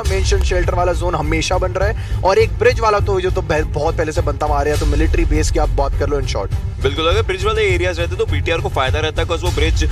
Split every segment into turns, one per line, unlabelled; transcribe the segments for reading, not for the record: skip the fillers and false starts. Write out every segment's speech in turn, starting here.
Mention shelter वाला zone हमेशा बन रहा है और एक ब्रिज वाला तो जो तो बहुत पहले से बनता आ रहा है, तो मिलिट्री बेस की आप बात कर लो इन शॉर्ट।
बिल्कुल, अगर ब्रिज वाले एरियाज रहते तो बीटीआर को फायदा रहता है, बिकॉज वो ब्रिज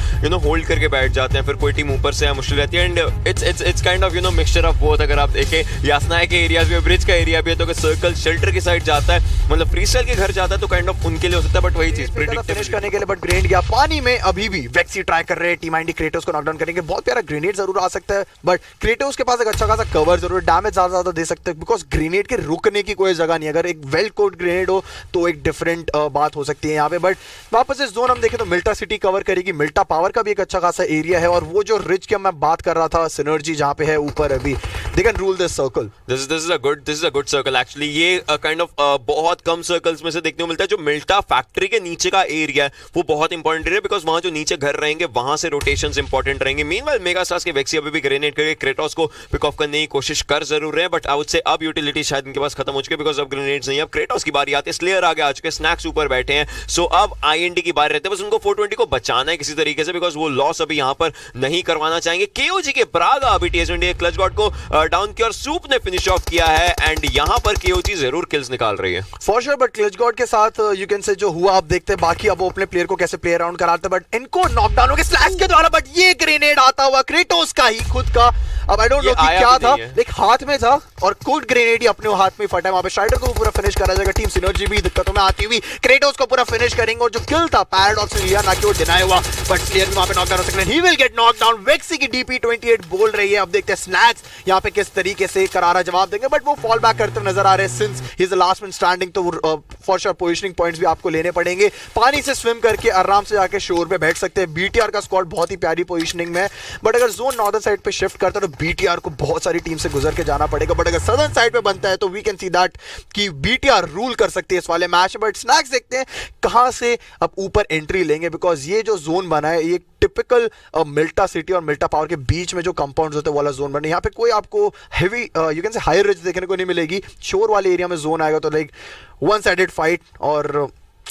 होल्ड करके बैठ जाते हैं, फिर कोई टीम ऊपर से मुश्किल रहती है। And it's kind of mixture of both. अगर आप देखें यासना के एरियाज में ब्रिज का एरिया भी है, तो अगर सर्कल शेल्टर की साइड जाता है, मतलब फ्री स्टाइल के घर जाता है, तो काइंड ऑफ उनके लिए हो सकता है। बट वही चीज
फिनिश करने के लिए बट ग्रेनेड गया पानी में। अभी भी वेक्सी ट्राई कर रहे हैं, टीम आईडी क्रेटोस को नॉकडाउन करेंगे। बहुत प्यारा ग्रेनेड जरूर आ सकता है, बट क्रेटोस के पास एक अच्छा खासा कवर जरूर, डैमेज ज्यादा दे सकते हैं, बिकॉज ग्रेनेड के रुकने की कोई जगह नहीं। अगर एक वेल कोड ग्रेनेड हो तो एक डिफरेंट बात हो सकती है यहाँ पे। बट वापस इस जोन हम देखें तो मिल्टा सिटी कवर करेगी। मिल्टा पावर का भी एक अच्छा खासा एरिया है, और वो जो रिच की मैं बात कर रहा था, सिनर्जी जहाँ पे है ऊपर, अभी they can rule this circle.
This is a good circle actually. ये काइंड ऑफ बहुत कम सर्कल्स में से देखने को मिलता है। जो मिल्टा फैक्ट्री के नीचे का एरिया है वो बहुत इंपॉर्टेंट है, बिकॉज वहां जो नीचे घर रहेंगे वहां से रोटेशंस इंपॉर्टेंट रहेंगे। मीनवाइल मेगास्टार्स के वेक्सी अभी भी ग्रेनेड करके क्रेटोस को पिक ऑफ करने की कोशिश कर जरूर रहे हैं, बट आई वुड से अब यूटिलिटी शायद इनके पास खत्म हो चुकी है, बिकॉज अब ग्रेनेड्स नहीं। अब क्रेटोस की बारी आती है, स्लेयर आगे आ चुके हैं, स्नैक्स ऊपर बैठे हैं। सो अब आईएनडी की बारी रहती है, बस उनको 420 को बचाना है किसी तरीके से, बिकॉज वो लॉस अभी यहां पर नहीं करवाना चाहेंगे। केओजी के ब्रागा अभी टीएस20 क्लच गॉड को डाउन किया और सूप ने फिनिश ऑफ किया है, एंड यहां पर केओजी जरूर किल्स निकाल रही है
for sure. But clutch God के साथ यू कैन से जो हुआ आप देखते हैं, बाकी अब वो अपने प्लेयर को कैसे प्ले अराउंड कराते हैं, बट इनको नॉकडाउन हो गए स्लैश के द्वारा। बट ये ग्रेनेड आता हुआ क्रेटोस का ही खुद का, अब आई डोंट नो कि क्या था, एक हाथ में था और कोड ग्रेनेड ही अपने हाथ में फटा है। वहां पे स्ट्राइडर को पूरा फिनिश करा जाएगा। टीम सिनर्जी भी दिक्कतों में आती हुई क्रेटोस को पूरा फिनिश करेंगे, और जो किल था पैराडॉक्स ने लिया, ना कि वो डिनाई हुआ, बट प्लेयर भी वहां पे नॉकडाउन हो सकते हैं। He will get knockdown. वेक्सी की डीपी28 बोल रही है। अब देखते हैं स्नैक्स यहां पे किस तरीके से करारा जवाब देंगे, बट वो फॉल बैक करते हुए नजर आ रहे हैं since he is the last man standing. तो फॉर श्योर पोजिशनिंग पॉइंट्स भी आपको लेने पड़ेंगे। पानी से स्विम करके आराम से जाके शोर पे बैठ सकते हैं। बीटीआर का स्क्वाड बहुत ही प्यारी पोजिशनिंग में है, बट अगर जोन नॉर्दर्न साइड पे शिफ्ट करता है तो बीटीआर को बहुत सारी टीम से गुजर के जाना पड़ेगा। बट अगर सदर्न साइड पे बनता है तो वी कैन सी दैट कि बीटीआर रूल कर सकती है इस वाले मैच में। बट स्नैक्स देखते हैं कहां से अब ऊपर एंट्री लेंगे, बिकॉज ये जो जोन बना है ये टिपिकल मिल्टा सिटी और मिल्टा पावर के बीच में जो कंपाउंड्स होते हैं वाला जोन बना है। यहाँ पे कोई आपको heavy you can say high rich देखने को नहीं मिलेगी। शोर वाले एरिया में जोन आएगा तो लाइक वन साइडेड फाइट और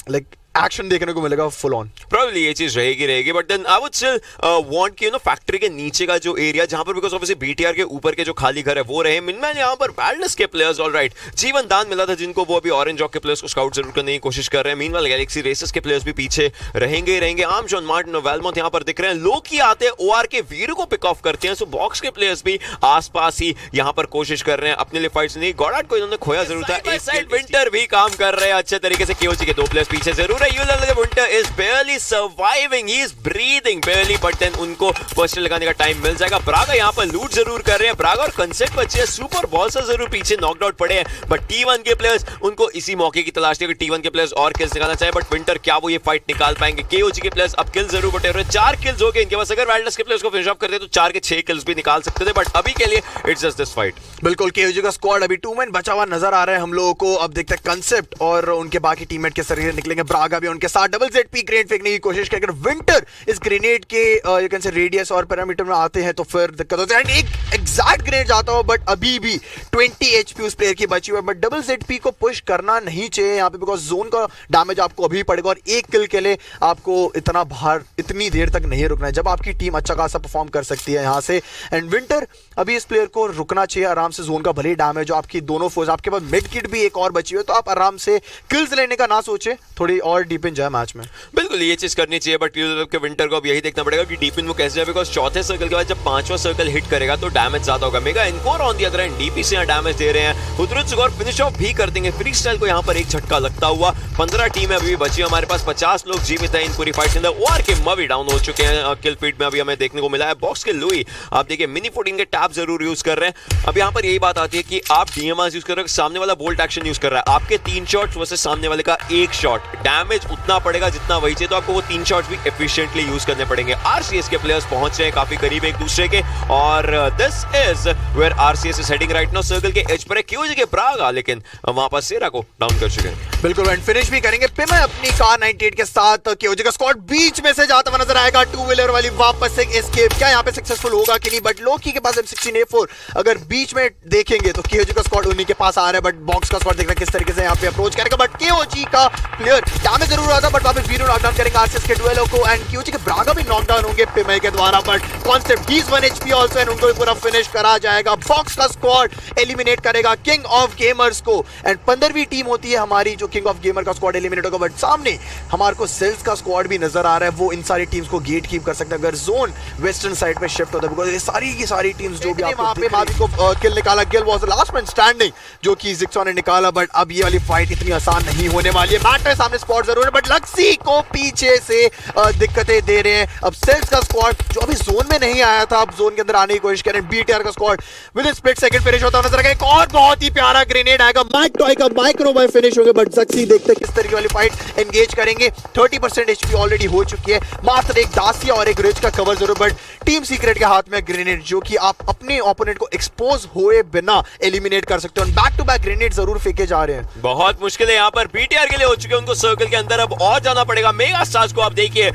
लाइक एक्शन देखने को मिलेगा फुल ऑन।
प्रोबेबली ये चीज रहेगी, but then I would still want कि फैक्ट्री के नीचे का जो एरिया जहां पर, बिकॉज ऑब्वियसली बीटीआर के ऊपर के जो खाली घर है वो रहे। मिनमैन यहां पर बैडनेस के प्लेयर्स ऑलराइट जीवन दान मिला था जिनको, वो अभी ऑरेंज रॉक के प्लेयर्स को स्काउट जरूर करने की कोशिश कर रहे हैं। मीनवाइल गैलेक्सी रेसेस के प्लेयर्स भी पीछे रहेंगे। आर्म जॉन मार्टिन और वेलमोथ यहां पर दिख रहे हैं। लोकी आते हैं, ओआर के वीर को पिक ऑफ करते हैं। सो बॉक्स के प्लेयर्स भी आसपास ही यहां पर कोशिश कर रहे हैं अपने लिए फाइट्स नहीं। गॉडार्ड को इन्होंने खोया जरूर था। इस साइड विंटर भी काम कर रहे हैं अच्छे तरीके से। केओजी के 2 प्लेयर्स पीछे जरूर है। Winter is barely surviving, he is breathing barely, but then उनको फर्स्ट लगाने का टाइम मिल जाएगा। ब्रागा यहाँ पर लूट जरूर कर रहे हैं। ब्रागा और कंसेप्ट बच्चे सुपर बॉल से जरूर पीछे नॉकड आउट पड़े हैं, बट T1 के प्लेयर्स उनको इसी मौके की तलाश थी कि T1 के प्लेयर्स और किल्स निकालना चाहे, बट विंटर क्या वो ये फाइट निकाल पाएंगे? KOG के प्लेयर्स अब किल जरूर बटे रहे। 4 किल्स हो गए इनके पास। अगर वाइल्डनेस के प्लेयर्स को फिनिश ऑफ करते तो 4 के 6 किल्स भी निकाल सकते थे, बट अभी के लिए इट्स जस्ट दिस फाइट।
बिल्कुल, KOG का स्क्वाड अभी 2 मैन बचा हुआ नजर आ रहा है हम लोगों को। अब देखते हैं कंसेप्ट और उनके बाकी टीममेट के सर निकलेंगे। ब्रागा भी उनके साथ डबल ZP ग्रेनेड फेंकने की कोशिश करें। अगर विंटर इस ग्रेनेड के यू कैन से रेडियस और पैरामीटर में आते हैं तो फिर दिक्कत होती है। एंड एक एग्जैक्ट ग्रेनेड जाता हो, बट अभी भी 20 HP उस प्लेयर की बची हुई है। बट डबल ZP को पुश करना नहीं चाहिए यहाँ पे, बिकॉज जोन का डैमेज आपको अभी पड़ेगा और एक किल के लिए आपको इतना बाहर इतनी देर तक नहीं रुकना है जब आपकी टीम अच्छा खासा परफॉर्म कर सकती है यहाँ से। एंड विंटर अभी इस प्लेयर को रुकना चाहिए आराम से। जोन का भले ही डैमेज हो, आपकी दोनों फोर्स, आपके पास मिड किट भी एक और बची हुई है, तो आप आराम से किल्स लेने का ना सोचे, थोड़ी और डीप इन जाए मैच में।
बिल्कुल ये चीज करनी चाहिए, बट के विंटर को अब यही देखना पड़ेगा कि डीप इन वो कैसे जाए, बिकॉज चौथे सर्कल के बाद जब 5वां सर्कल हिट करेगा तो डैमेज ज्यादा होगा। मेगा इनकोर on the other end DP से यहाँ डैमेज दे रहे हैं। उतरुत स्कोर फिनिश ऑफ भी कर देंगे। फ्री स्टाइल को यहाँ पर एक झटका लगता हुआ। 15 टीमें अभी भी बची, हमारे पास 50 लोग जीवित हैं इन पूरी फाइट के अंदर। ओआर के मवी डाउन हो चुके हैं किल फीड में, अभी हमें देखने को मिला है। बॉक्स के लुई आप देखिए मिनी 14 के टैप जरूर यूज कर रहे हैं। अब यहाँ पर यही बात आती है कि आप डीएमआर यूज कर रहे हो, सामने वाला बोल्ट एक्शन यूज कर रहा है। आपके 3 शॉट्स वर्सेस सामने वाले का 1 शॉट, डैमेज उतना पड़ेगा जितना वही चाहिए, तो आपको वो 3 शॉट्स भी एफिशिएंटली यूज करने पड़ेंगे। आरसीएस के प्लेयर्स पहुंच रहे हैं काफी करीब एक दूसरे के, और this is where RCS is heading right now. Circle के एज पर है KOG के ब्रागा, लेकिन वहां पर सेरा को डाउन कर चुके हैं।
बिल्कुल एंड फिनिश भी करेंगे पिमे अपनी कार 98 के साथ। केओजी का स्क्वाड बीच में से जाता हुआ नजर आएगा, टू व्हीलर वाली वापस से एस्केप। क्या यहाँ पे सक्सेसफुल होगा कि नहीं, बट लोकी के पास M16A4 अगर बीच में देखेंगे तो केओजी का स्क्वाड उन्हीं के पास आ रहा है, बट बॉक्स का स्क्वाड देख रहा है किस तरीके से यहाँ पे अप्रोच करेगा। बट केओजी का प्लेयर डैमेज जरूर आता, बट वापस वीरो नॉकडाउन करेंगे आरसीएस के डुएलो को एंड केओजी के ब्रागा भी नॉकडाउन होंगे पिमे के द्वारा। But concept he is 1 HP also and उनको भी पूरा फिनिश करा जाएगा। बॉक्स का स्क्वाड एलिमिनेट करेगा किंग ऑफ गेमर्स को एंड 15वीं टीम होती है हमारी जो किंग ऑफ गेमर का स्क्वाड एलिमिनेट होगा। बट सामने हमारे को सेल्स का स्क्वाड भी नजर आ रहा है, वो इन सारी टीम्स को गेट कीप कर सकते हैं अगर जोन वेस्टर्न साइड पे शिफ्ट होता है, बिकॉज़ ये सारी टीम्स जो भी आपको वहां पे मावी को किल निकाला, Gill was the last man standing जो कि जिक्सॉन ने निकाला। बट अब ये वाली फाइट इतनी आसान नहीं होने वाली है। मैट सामने स्पॉट जरूर है बट लक्सी को पीछे से दिक्कतें दे रहे हैं। अब सेल्स का स्क्वाड जो अभी जोन में नहीं आया था, अब जोन के अंदर आने की कोशिश करें। बीटीआर का squad with split second finish होता नजर आएगा। एक और बहुत ही प्यारा ग्रेनेड आएगा, माइक टॉय का माइक्रो बाय फिनिश होगा। बट सक्सी देखते हैं किस तरीके वाली फाइट एंगेज करेंगे। 30% HP ऑलरेडी हो चुकी है, मात्र एक दासिया और एक रिच का कवर जरूर। बट टीम सीक्रेट के हाथ में ग्रेनेड जो कि आप अपने ओपोनेंट को एक्सपोज हुए बिना एलिमिनेट कर सकते हो। बैक टू बैक ग्रेनेड जरूर फेंके जा रहे हैं।
बहुत मुश्किल है यहाँ पर बीटीआर के लिए हो चुके हैं, उनको सर्कल के अंदर अब और जाना पड़ेगा। मेगा स्टार्स को आप देखिए,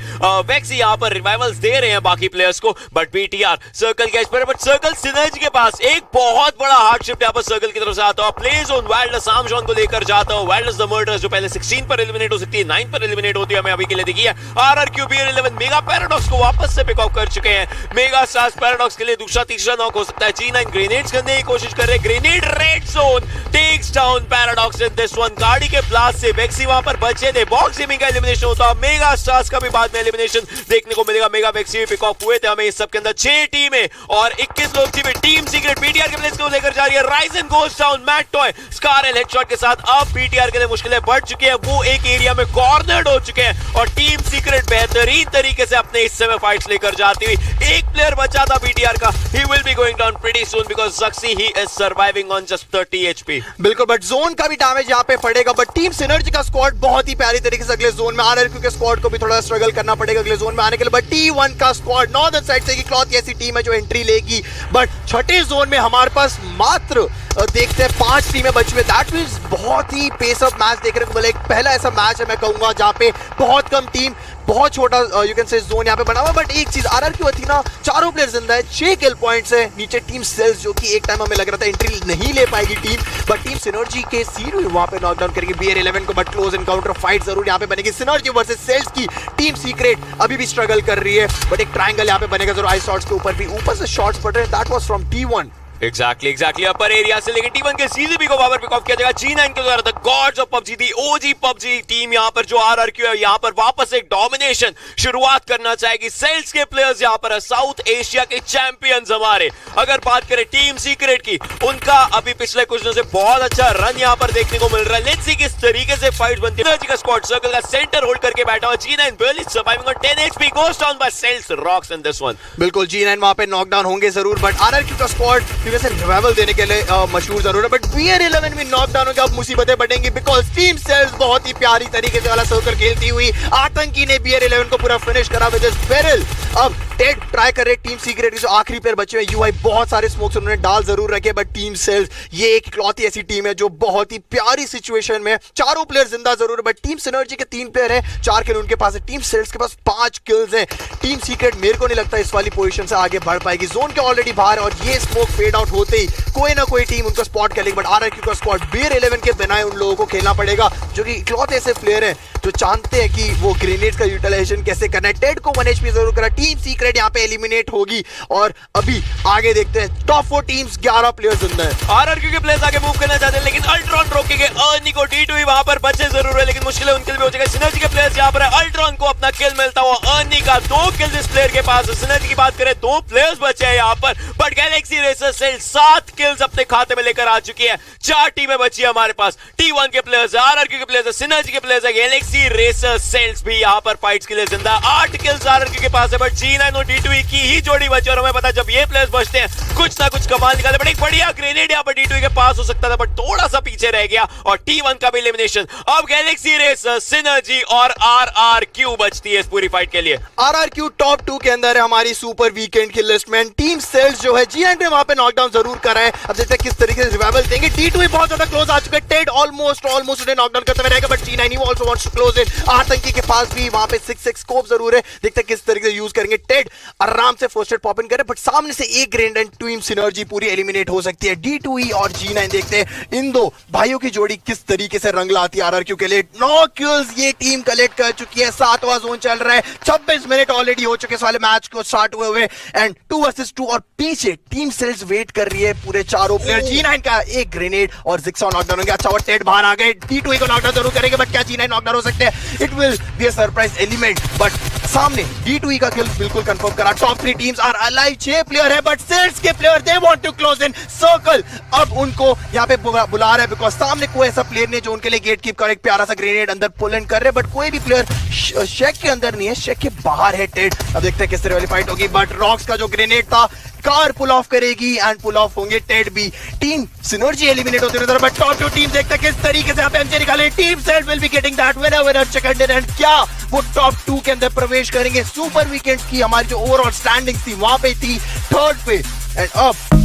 वेक्सी यहाँ पर रिवाइवल्स दे रहे हैं बाकी प्लेयर्स को, बट बीटीआर सर्कल के एज पर, बट सर्कल सिनर्जी के पास एक बहुत बड़ा हार्ड शिफ्ट यहाँ पर सर्कल की तरफ से आता है। प्ले जोन वाइल्डनेस आर्मस्ट्रांग को लेकर जाता है। वाइल्डनेस द मर्डरर्स जो पहले 16 पर एलिमिनेट हो सकती है, 9 पर एलिमिनेट होती है, हमें अभी के लिए देखिए। आरआरक्यू BR11 मेगा पैराडॉक्स को वापस से पिक ऑफ कर चुके हैं। मेगा स्टार्स पैराडॉक्स के लिए दूसरा तीसरा नॉक हो सकता है। G9 ग्रेनेड्स करने की कोशिश कर रहे हैं, grenade red zone takes down Paradox in this one. गाड़ी के ब्लास्ट से वेक्सी वहां पर बचे थे, बॉक्स गेमिंग का एलिमिनेशन होता। मेगा स्टार्स का भी बाद में एलिमिनेशन देखने को मिलेगा। मेगा वेक्सी भी पिक ऑफ हुए थे। हमें इस सब के अंदर 6 टीमें और 21 लोग थी। टीम सीक्रेट बीटीआर के प्लेस को लेकर जा रही है। राइजन गोस डाउन, मैट टॉय स्कारल हेडशॉट के साथ। अब बीटीआर के लिए मुश्किलें बढ़ चुकी है, वो एक एरिया में कॉर्नर्ड हो चुके हैं और टीम सीक्रेट बेहतरीन तरीके से अपने हिस्से में फाइट्स लेकर जाती हुई। एक प्लेयर बचा था बीटीआर का, he will be going down pretty soon because सक्सी he is surviving on just 30 HP।
बिल्कुल, बट जोन का भी डैमेज यहाँ पे पड़ेगा। बट टीम सिनर्जी का स्क्वाड बहुत ही प्यारी तरीके से अगले जोन में आ रहा है, क्योंकि स्क्वाड को भी थोड़ा स्ट्रगल करना पड़ेगा अगले जोन में आने के लिए। बट T1 का स्क्वाड नॉर्दर्न साइड से क्लॉथ ऐसी टीम है जो एंट्री लेगी। बट छठे जोन में हमारे पास मात्र देखते हैं 5 टीमें बची हुई। दैट मींस बहुत ही पेस ऑफ मैच देखने को मिला। एक पहला ऐसा मैच है मैं कहूंगा जहां पे बहुत कम टीम, बहुत छोटा यू कैन से जोन यहाँ पे बना हुआ। बट एक चीज आरआरक्यू अथीना चारों प्लेयर जिंदा है, 6 किल पॉइंट्स है। नीचे टीम सेल्स जो कि एक टाइम हमें लग रहा था एंट्री नहीं ले पाएगी टीम, बट टीम सिनर्जी के सीरू वहां पे नॉकडाउन करेगी BR11 को। बट क्लोज एनकाउंटर फाइट जरूर यहाँ पे बनेगी सिनर्जी वर्सेस सेल्स की। टीम सीक्रेट अभी भी स्ट्रगल कर रही है, बट एक ट्रायंगल यहाँ पे बनेगा जरूर। आई शॉट्स के ऊपर भी ऊपर से शॉट्स पड़ रहे हैं। That was from T1।
Exactly upper area से लेके T1 के सीजीबी को वापस पिक ऑफ किया जाएगा। G9 के द्वारा the gods of PUBG, the OG PUBG team यहाँ पर जो आरआरक्यू है, यहाँ पर वापस एक डोमिनेशन शुरुआत करना चाहेगी। सेल्स के प्लेयर्स यहाँ पर है, साउथ एशिया के चैंपियंस हमारे। अगर बात करें टीम सीक्रेट की, उनका अभी पिछले कुछ दिनों से बहुत अच्छा रन यहाँ पर देखने को मिल रहा है। लेट्स सी किस तरीके से फाइट बनती है। का स्क्वाड सर्कल का सेंटर होल्ड करके बैठा हुआ। G9 barely surviving on 10 HP, goes down by Cells, rocks in this one।
बिल्कुल G9 वहां पे नॉकडाउन होंगे जरूर, बट आरआरक्यू का स्क्वाड क्योंकि रिवाइवल देने के लिए मशहूर जरूर है। बट BR11 में नॉकडाउन होगा, अब मुसीबतें बढ़ेंगी बिकॉज टीम सेल्स बहुत ही प्यारी तरीके से वाला सर्कल खेलती हुई आतंकी ने BR11 को पूरा फिनिश करा विद दिस बेरल। अब टेड ट्राई कर रहे टीम सीक्रेट के जो आखिरी प्लेयर बचे हुए UI, बहुत सारे स्मोक्स उन्होंने डाल जरूर रखे, बट टीम सेल्स ये एक इकलौती ऐसी टीम है जो बहुत ही प्यारी सिचुएशन में चारों प्लेयर जिंदा जरूर है। बट टीम सिनर्जी के 3 प्लेयर हैं, 4 किल उनके पास है। टीम सेल्स के पास 5 किल्स हैं। टीम सीक्रेट मेरे को नहीं लगता इस वाली पोजीशन से आगे बढ़ पाएगी। जोन के ऑलरेडी बाहर है और ये स्मोक फेड आउट होते ही कोई ना कोई टीम उनको स्पॉट कर लेगी। बट आरआरक्यू का स्क्वाड BR11 के बिना उन लोगों को खेलना पड़ेगा जो कि इकलौते ऐसे प्लेयर हैं जो जानते हैं कि वो ग्रेनेड्स का यूटिलाइजेशन कैसे करना है। टेड को 1 HP जरूर करा। टीम सीक्रेट यहाँ पे एलिमिनेट होगी और अभी आगे देखते हैं टॉप 4 टीम्स 11 प्लेयर्स जिंदा है।
आरआरक्यू के प्लेयर्स आगे मूव करना चाहते हैं, लेकिन अल्ट्रॉन रोकेंगे। अर्नी को D2 ही वहां पर बचे जरूर है, लेकिन मुश्किल है उनके लिए भी हो जाएगा। सिनर्जी के प्लेयर्स यहाँ पर है, अल्ट्रॉन को अपना किल मिलता हुआ। अर्नी का 2 किल इस प्लेयर के पास है। सिनर्जी की बात करें 2 प्लेयर्स बचे हैं यहाँ पर, but Galaxy Racer cell 7 kills अपने खाते में लेकर आ चुकी है। 4 टीमें बची है हमारे पास। T1 के प्लेयर्स है, आरआरक्यू के प्लेयर्स है, सिनर्जी के प्लेयर्स है, गैलेक्सी गैलेक्सी रेसर सेल्स भी यहाँ पर फाइट्स के लिए जिंदा। 8 किल्स आरआरक्यू के पास है, बट G9 और D2E की ही जोड़ी बची और हमें पता जब ये प्लेयर्स बचते हैं कुछ ना कुछ कमाल निकालते। बट एक बढ़िया ग्रेनेड यहाँ पर D2E के पास हो सकता था, बट थोड़ा सा पीछे रह गया और T1 का भी एलिमिनेशन। अब गैलेक्सी रेसर, सिनर्जी और RRQ बचती है इस पूरी फाइट के लिए।
RRQ टॉप 2 के अंदर है हमारी सुपर वीकेंड की लिस्ट में। टीम सेल्स जो है G9 ने वहां पे नॉकडाउन जरूर करा है, अब देखते हैं किस तरीके से रिवाइवल देंगे। D2E बहुत ज्यादा क्लोज आ चुके हैं, टेड ऑलमोस्ट उन्हें नॉकडाउन करते हुए रहेगा, बट G9 ही also wants to close in. आतंकी के पास भी वहां पे 6 स्कोप जरूर है, देखते हैं किस तरीके से यूज करेंगे। टेड आराम से फर्स्ट एड पॉप इन करे, बट सामने से एक ग्रेनेड एंड टीम सिनर्जी पूरी एलिमिनेट हो सकती है। D2E और G9 देखते हैं इन दो भाइयों की जोड़ी किस तरीके से रंग लाती है RRQ के लिए। 9 किल्स ये टीम कलेक्ट कर चुकी है, 7वां जोन चल रहा है, 26 मिनट ऑलरेडी हो चुके इस वाले मैच को स्टार्ट हुए एंड 2 वर्सेस 2 और पीछे टीम सेल्स वेट कर रही है पूरे चारों प्लेयर। G9 का एक ग्रेनेड और जिक्सा नॉकडाउन हो गया। अच्छा, और टेड बाहर आ गए, D2E को नॉकडाउन जरूर करेंगे, बट क्या G9 नॉकडाउन हो सकते हैं? It will be a surprise element, but सामने D2E का किल बिल्कुल कंफर्म करा। Top 3 teams are alive, 6 player है, बट सेल्स के player they want to close in circle. अब उनको यहाँ पे बुला रहा है बिकॉज सामने कोई ऐसा प्लेयर नहीं जो उनके लिए गेट कीप कर एक प्यारा सा ग्रेनेड अंदर पुल इन कर रहे, बट कोई भी प्लेयर शेक के अंदर नहीं है, शेक के बाहर है टेड। अब देखते हैं किस तरह वाली फाइट होगी, बट रॉक्स का जो ग्रेनेड था कार पुल ऑफ करेगी एंड पुल ऑफ होंगे टेड भी। टीम सिनर्जी एलिमिनेट होती नजर, बट टॉप 2 टीम देखते हैं किस तरीके से यहाँ पे एमजे निकाले। Team cells will be getting that winner second and क्या वो टॉप 2 के अंदर प्रवेश करेंगे? सुपर वीकेंड की हमारी जो ओवरऑल स्टैंडिंग थी वहां पे थी 3rd पे एंड अब